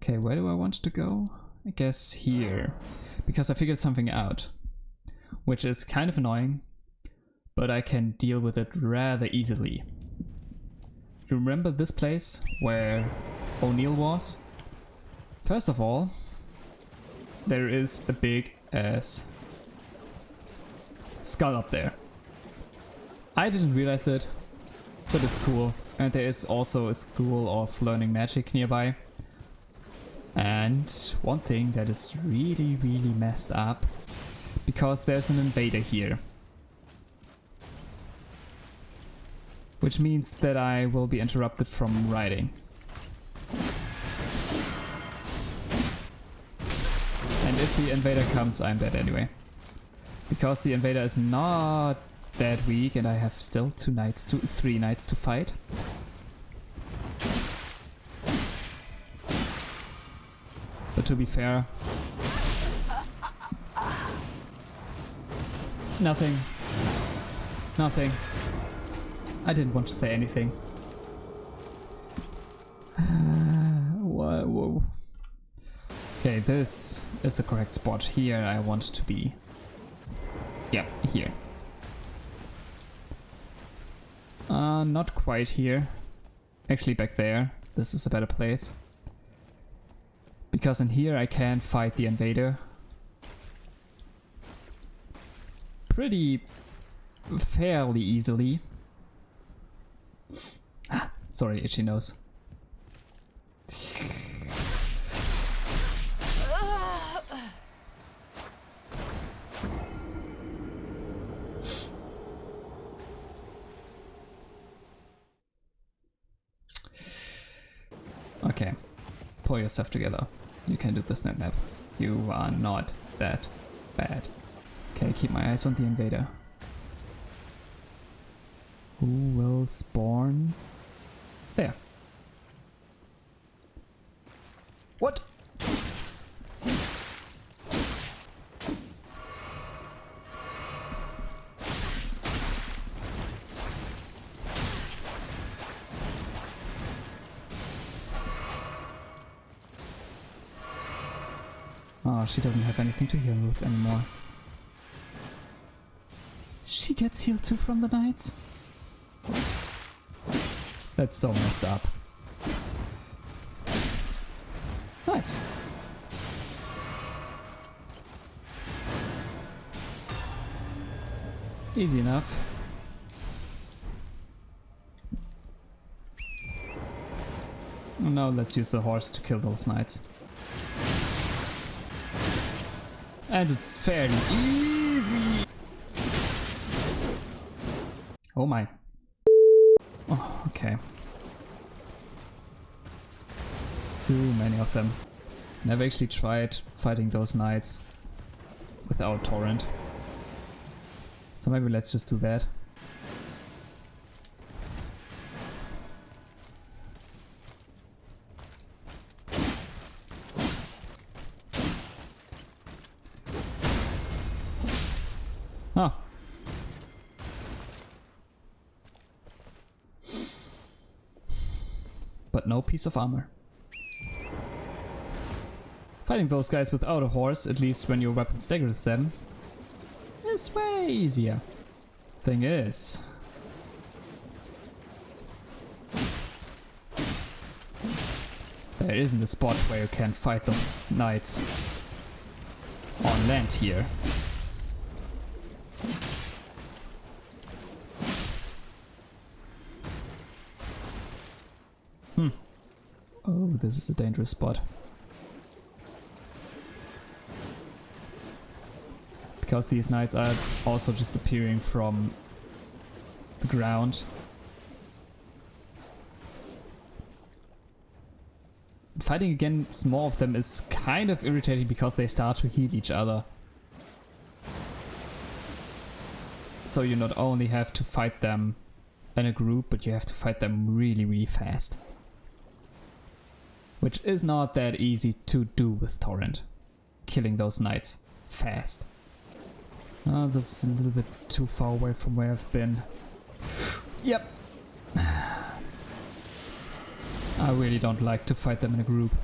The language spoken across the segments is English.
Okay, where do I want to go? I guess here. Because I figured something out. Which is kind of annoying, but I can deal with it rather easily. You remember this place where O'Neill was? First of all, there is a big ass skull up there. I didn't realize it, but it's cool. And there is also a school of learning magic nearby. And one thing that is really, really messed up, because there's an invader here. Which means that I will be interrupted from riding. And if the invader comes, I'm dead anyway. Because the invader is not that weak and I have still 3 knights to fight. But to be fair, nothing. I didn't want to say anything. Whoa. Okay, this is the correct spot. Here I want to be. Yeah, here. Not quite here. Actually back there. This is a better place. Because in here I can fight the invader fairly easily. Sorry, itchy nose. Okay, pull yourself together. You can do this, Nap. You are not that bad. Okay, keep my eyes on the invader. Who will spawn? There. What? Oh, she doesn't have anything to heal with anymore. She gets healed too from the knights? That's so messed up. Nice. Easy enough. Now let's use the horse to kill those knights. And it's fairly easy. Oh my. Oh, okay. Too many of them. Never actually tried fighting those knights without torrent. So maybe let's just do that. Oh. But no piece of armor. Fighting those guys without a horse, at least when your weapon staggers them, is way easier. Thing is, there isn't a spot where you can fight those knights on land here. Oh, this is a dangerous spot. Because these knights are also just appearing from the ground. Fighting against more of them is kind of irritating because they start to heal each other. So you not only have to fight them in a group, but you have to fight them really, really fast. Which is not that easy to do with torrent. Killing those knights fast. Oh, this is a little bit too far away from where I've been. Yep. I really don't like to fight them in a group.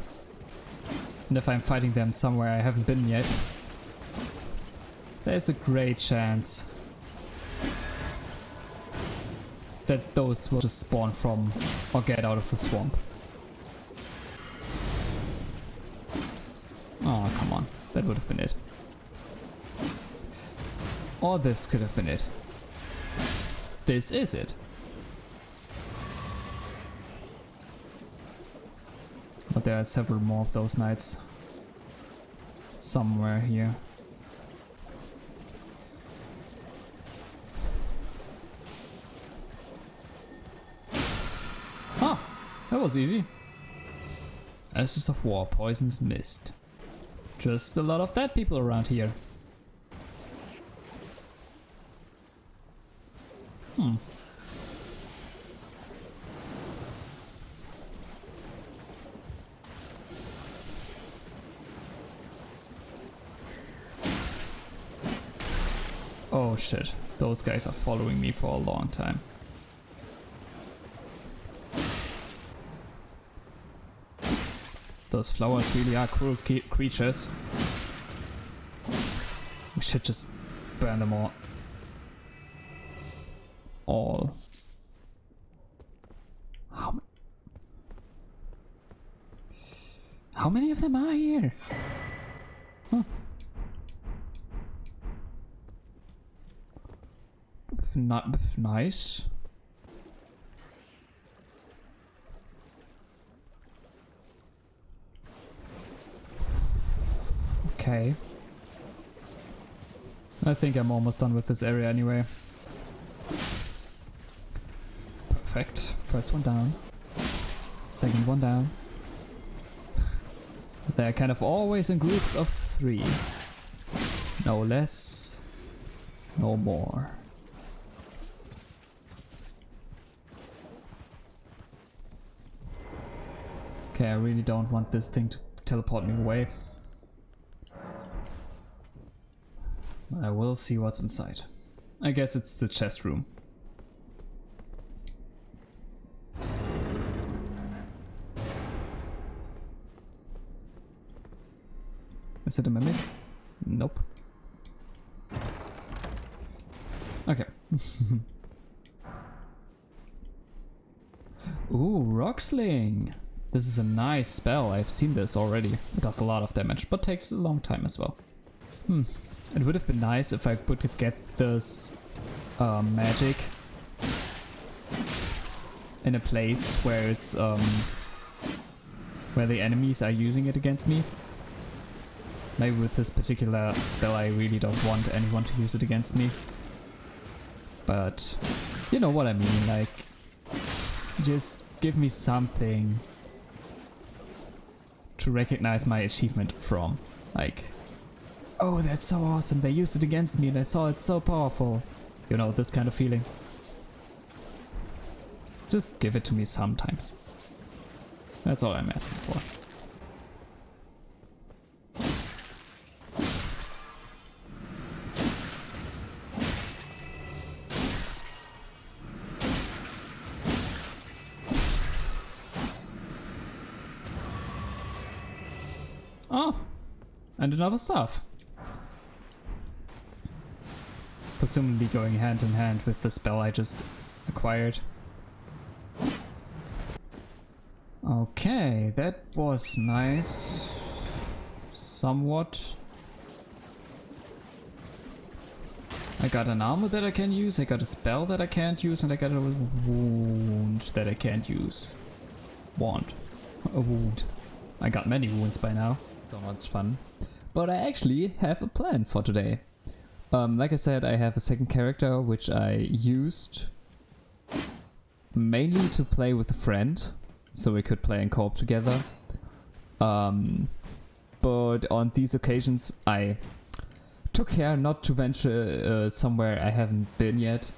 And if I'm fighting them somewhere I haven't been yet, there's a great chance that those will just spawn from or get out of the swamp. Oh, come on. That would have been it. Or this could have been it. This is it. But there are several more of those knights somewhere here. Huh, that was easy. Ashes of War, Poison's Mist. Just a lot of dead people around here. Oh shit, those guys are following me for a long time. Those flowers really are cruel creatures. We should just burn them all. How many of them are here? Huh. Not nice. Okay. I think I'm almost done with this area anyway. Perfect. First one down. Second one down. They're kind of always in groups of 3. No less, no more. Okay, I really don't want this thing to teleport me away. But I will see what's inside. I guess it's the chest room. Is it a mimic? Nope. Okay. Ooh, Rock Sling! This is a nice spell, I've seen this already. It does a lot of damage, but takes a long time as well. It would have been nice if I would have get this magic in a place where it's where the enemies are using it against me. Maybe with this particular spell I really don't want anyone to use it against me. But you know what I mean, like just give me something to recognize my achievement from. Like, oh, that's so awesome, they used it against me and I saw it so powerful. You know, this kind of feeling. Just give it to me sometimes. That's all I'm asking for. Oh, and another staff. Presumably going hand in hand with the spell I just acquired. Okay, that was nice. Somewhat. I got an armor that I can use, I got a spell that I can't use, and I got a wound that I can't use. Wand. A wound. I got many wounds by now. So much fun. But I actually have a plan for today. Like I said, I have a second character which I used mainly to play with a friend, so we could play in co-op together. But on these occasions I took care not to venture somewhere I haven't been yet.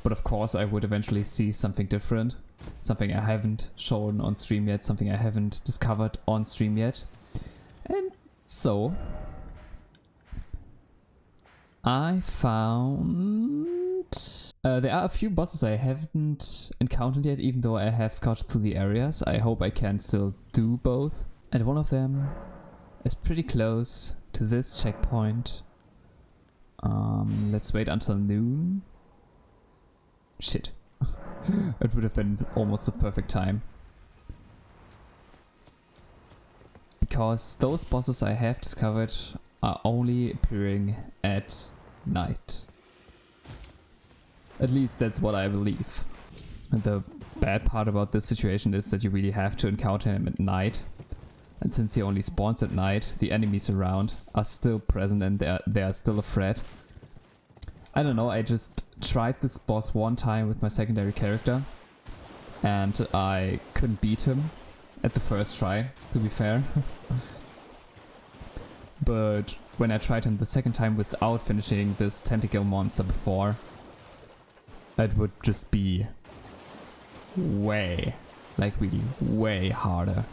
But of course I would eventually see something different. Something I haven't shown on stream yet, something I haven't discovered on stream yet. And so I found there are a few bosses I haven't encountered yet, even though I have scouted through the areas. I hope I can still do both. And one of them is pretty close to this checkpoint. Let's wait until noon. Shit. It would have been almost the perfect time. Because those bosses I have discovered are only appearing at night. At least that's what I believe. And the bad part about this situation is that you really have to encounter him at night. And since he only spawns at night, the enemies around are still present and they are still a threat. I don't know, I just tried this boss one time with my secondary character. And I couldn't beat him at the first try, to be fair. But when I tried him the second time without finishing this tentacle monster before, it would just be way, like really way harder.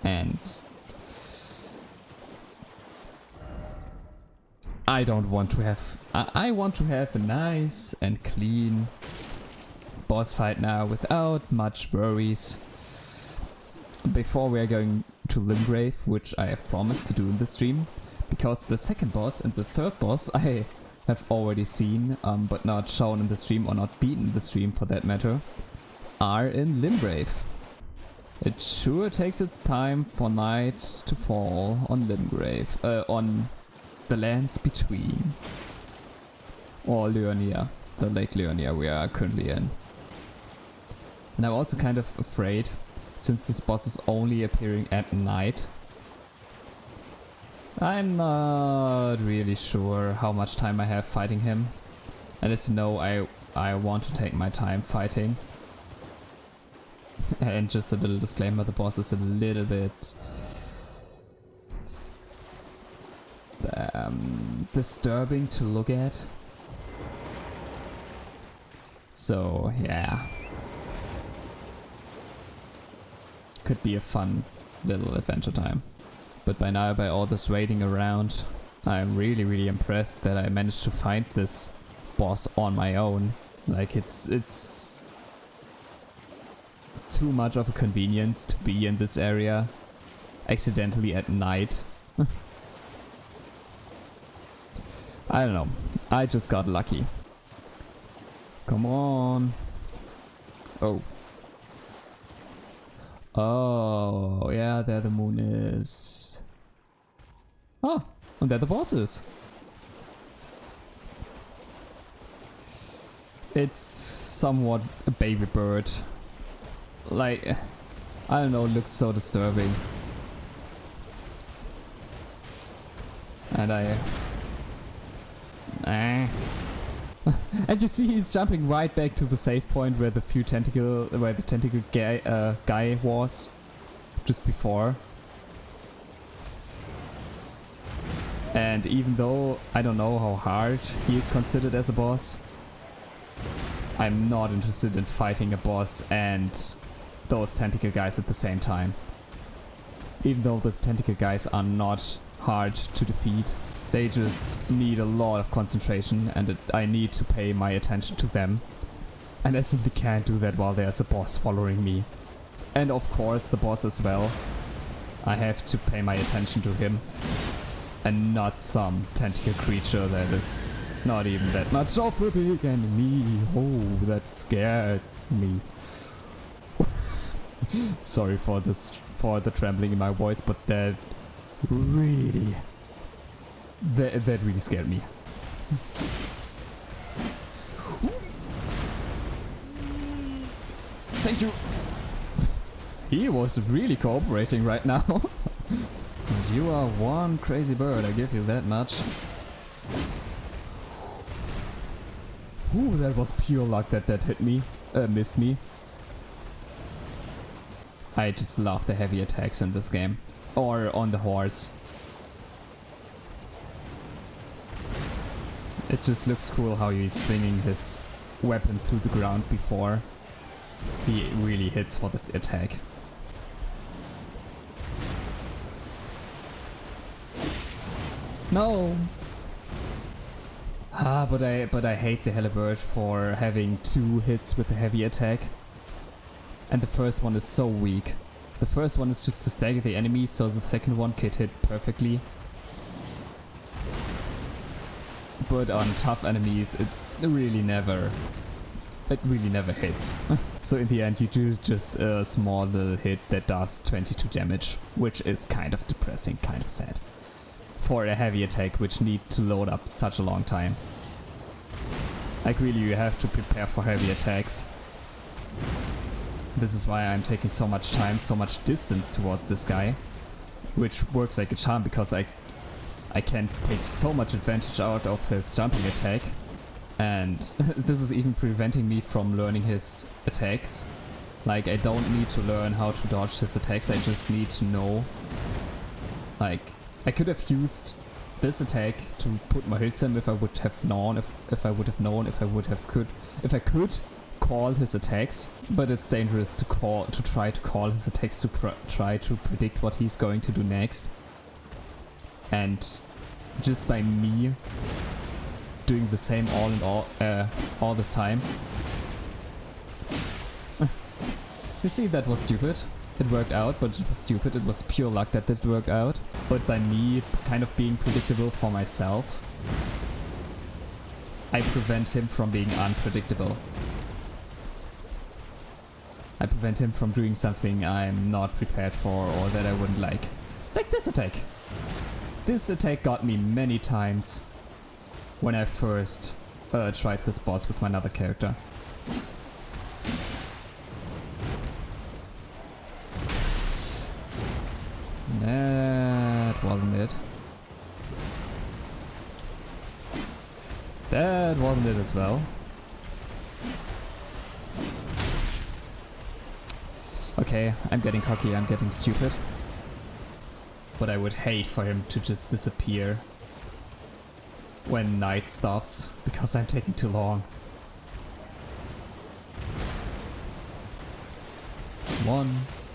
And I don't want to have, I want to have a nice and clean boss fight now without much worries. Before we are going to Limgrave, which I have promised to do in the stream, because the second boss and the third boss I have already seen, but not shown in the stream or not beaten in the stream for that matter, are in Limgrave. It sure takes a time for night to fall on Limgrave, on the lands between, or Liurnia, the Lake Liurnia we are currently in. And I'm also kind of afraid, since this boss is only appearing at night. I'm not really sure how much time I have fighting him. And as you know, I want to take my time fighting. And just a little disclaimer, the boss is a little bit disturbing to look at. So yeah, could be a fun little adventure time. But by now, by all this waiting around, I'm really impressed that I managed to find this boss on my own. Like it's too much of a convenience to be in this area accidentally at night. I don't know, I just got lucky. Come on. Oh. Oh, yeah, there the moon is. Oh, and there the boss is. It's somewhat a baby bird. Like, I don't know, it looks so disturbing. And and you see he's jumping right back to the save point where the tentacle guy was just before. And even though I don't know how hard he is considered as a boss, I'm not interested in fighting a boss and those tentacle guys at the same time. Even though the tentacle guys are not hard to defeat, they just need a lot of concentration and I need to pay my attention to them. And I simply can't do that while there's a boss following me. And of course the boss as well. I have to pay my attention to him. And not some tentacle creature that is not even that much of a big enemy. Oh, that scared me. Sorry for this, for the trembling in my voice, but that really scared me. Thank you. He was really cooperating right now. And you are one crazy bird, I give you that much. Ooh, that was pure luck that hit me, missed me. I just love the heavy attacks in this game. Or on the horse. It just looks cool how he's swinging his weapon through the ground before he really hits for the attack. No! But I hate the halberd for having 2 hits with the heavy attack. And the first one is so weak. The first one is just to stagger the enemy, so the second one could hit perfectly. But on tough enemies, it really never hits. So in the end you do just a small little hit that does 22 damage, which is kind of depressing, kind of sad. For a heavy attack which needs to load up such a long time. Like really, you have to prepare for heavy attacks. This is why I'm taking so much time, so much distance towards this guy. Which works like a charm, because I can take so much advantage out of his jumping attack. And this is even preventing me from learning his attacks. Like, I don't need to learn how to dodge his attacks, I just need to know. Like, I could have used this attack to put my hits in if I would have known, if I could call his attacks, but it's dangerous to try to call his attacks, to try to predict what he's going to do next. And just by me doing the same all this time. You see, that was stupid. It worked out, but it was stupid. It was pure luck that it worked out. But by me kind of being predictable for myself, I prevent him from being unpredictable. I prevent him from doing something I'm not prepared for or that I wouldn't like. Like this attack. This attack got me many times when I first tried this boss with my other character. That wasn't it. That wasn't it as well. Okay, I'm getting cocky, I'm getting stupid. But I would hate for him to just disappear when night stops, because I'm taking too long.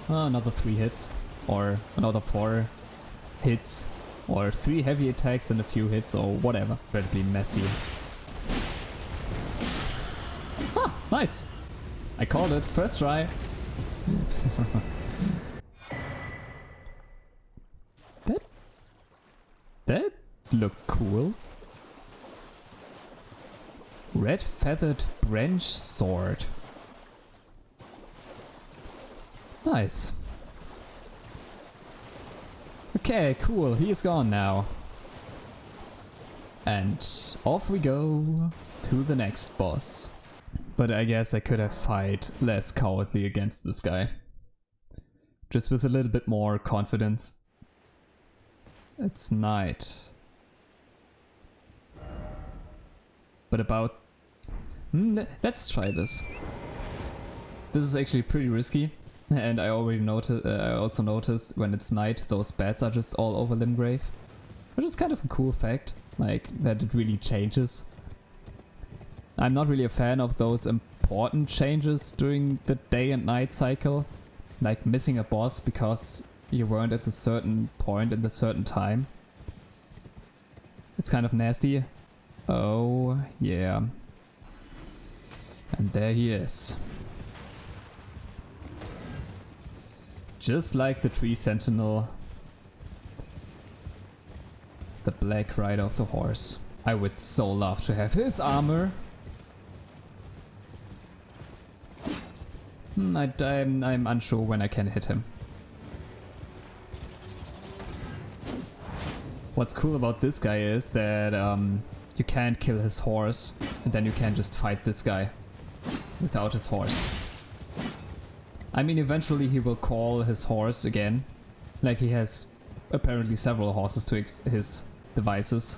Another 3 hits, or another 4 hits, or 3 heavy attacks and a few hits, or whatever. Incredibly messy. Ah, nice! I called it, first try. That looked cool. Red feathered branch sword. Nice. Okay, cool. He is gone now. And off we go to the next boss. But I guess I could have fight less cowardly against this guy. Just with a little bit more confidence. It's night. But about... let's try this. This is actually pretty risky. And I also noticed when it's night, those bats are just all over Limgrave. Which is kind of a cool fact, like that it really changes. I'm not really a fan of those important changes during the day and night cycle. Like missing a boss because you weren't at a certain point in a certain time. It's kind of nasty. Oh, yeah. And there he is. Just like the tree sentinel. The black rider of the horse. I would so love to have his armor. I'm unsure when I can hit him. What's cool about this guy is that you can't kill his horse, and then you can just fight this guy without his horse. I mean, eventually he will call his horse again. Like, he has apparently several horses to his devices.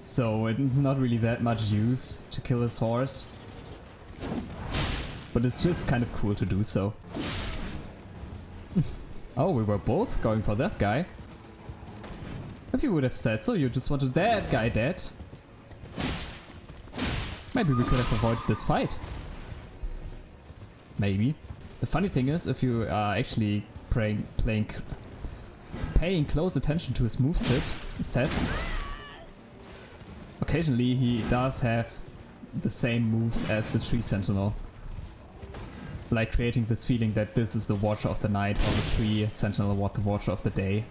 So it's not really that much use to kill his horse. But it's just kind of cool to do so. Oh, we were both going for that guy. If you would have said so, you just wanted that guy dead. Maybe we could have avoided this fight. Maybe. The funny thing is, if you are actually paying close attention to his moveset, occasionally he does have the same moves as the Tree Sentinel. Like creating this feeling that this is the Watcher of the Night or the Tree Sentinel was the Watcher of the Day.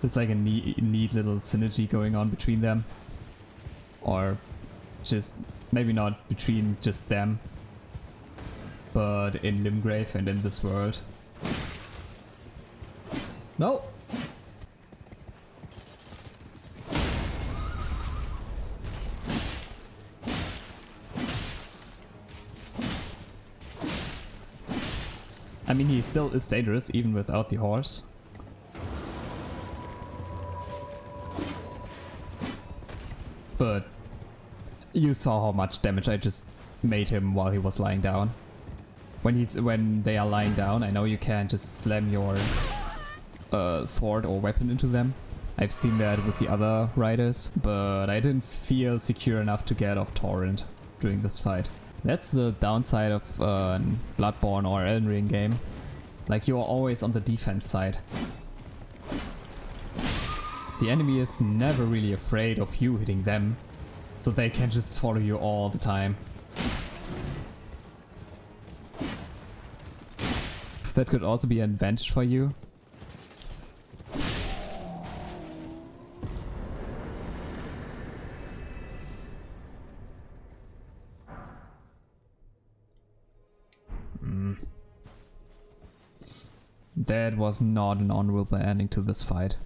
There's like a neat little synergy going on between them. Or just, maybe not between just them, but in Limgrave and in this world. No! I mean, he still is dangerous even without the horse. But you saw how much damage I just made him while he was lying down. When they are lying down, I know you can just slam your sword or weapon into them. I've seen that with the other riders, but I didn't feel secure enough to get off Torrent during this fight. That's the downside of Bloodborne or Elden Ring game. Like, you're always on the defense side. The enemy is never really afraid of you hitting them, so they can just follow you all the time. That could also be an advantage for you. That was not an honorable ending to this fight.